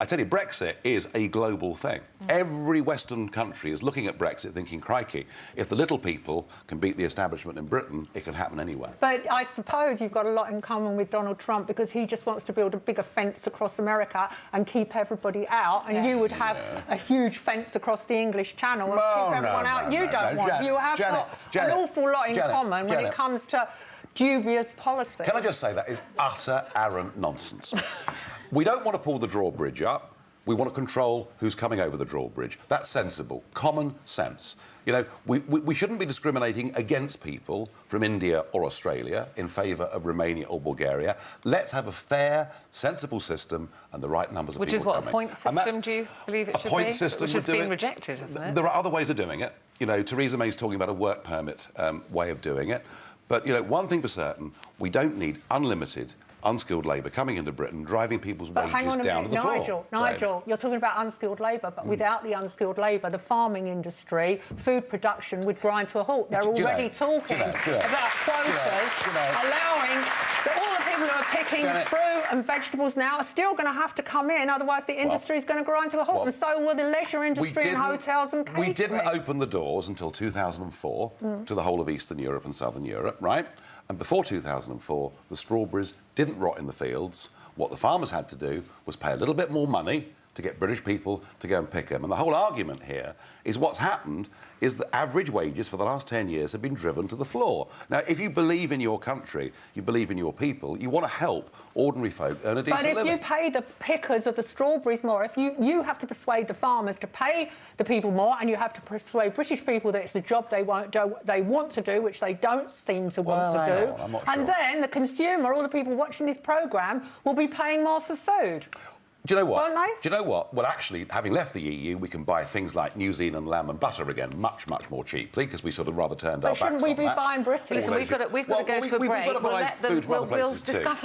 I tell you, Brexit is a global thing. Every Western country is looking at Brexit thinking, crikey, if the little people can beat the establishment in Britain, it can happen anywhere. But I suppose you've got a lot in common with Donald Trump, because he just wants to build a bigger fence across America and keep everybody out, and you would have a huge fence across the English Channel and keep everyone out. You don't want. You have got an awful lot in common when it comes to dubious policy. Can I just say that is utter, arrant nonsense. We don't want to pull the drawbridge up. We want to control who's coming over the drawbridge. That's sensible, common sense. You know, we shouldn't be discriminating against people from India or Australia in favour of Romania or Bulgaria. Let's have a fair, sensible system and the right numbers of people coming. Which is what, a point system, do you believe it should be? A point system which has been rejected, hasn't it? There are other ways of doing it. You know, Theresa May's talking about a work permit way of doing it. But, you know, one thing for certain, we don't need unlimited unskilled labour coming into Britain, driving people's wages down to the floor. Nigel, you're talking about unskilled labour, but without the unskilled labour, the farming industry, food production would grind to a halt. They're already talking about quotas, allowing all the people who are picking fruit and vegetables now are still going to have to come in, otherwise the industry is going to grind to a halt, and so will the leisure industry and hotels and catering. We didn't open the doors until 2004 to the whole of Eastern Europe and Southern Europe, right? And before 2004, the strawberries didn't rot in the fields. What the farmers had to do was pay a little bit more money to get British people to go and pick them. And the whole argument here is what's happened is that average wages for the last 10 years have been driven to the floor. Now, if you believe in your country, you believe in your people, you want to help ordinary folk earn a decent living. But if you pay the pickers of the strawberries more, if you have to persuade the farmers to pay the people more, and you have to persuade British people that it's the job they want to do, which they don't seem to want to do, I'm not sure. And then the consumer, all the people watching this programme, will be paying more for food. Do you know what? Won't they? Do you know what? Well, actually, having left the EU, we can buy things like New Zealand lamb and butter again much, much more cheaply, because we sort of rather turned our backs on that. But shouldn't we be buying British? Listen, we've got to go to a break. We'll discuss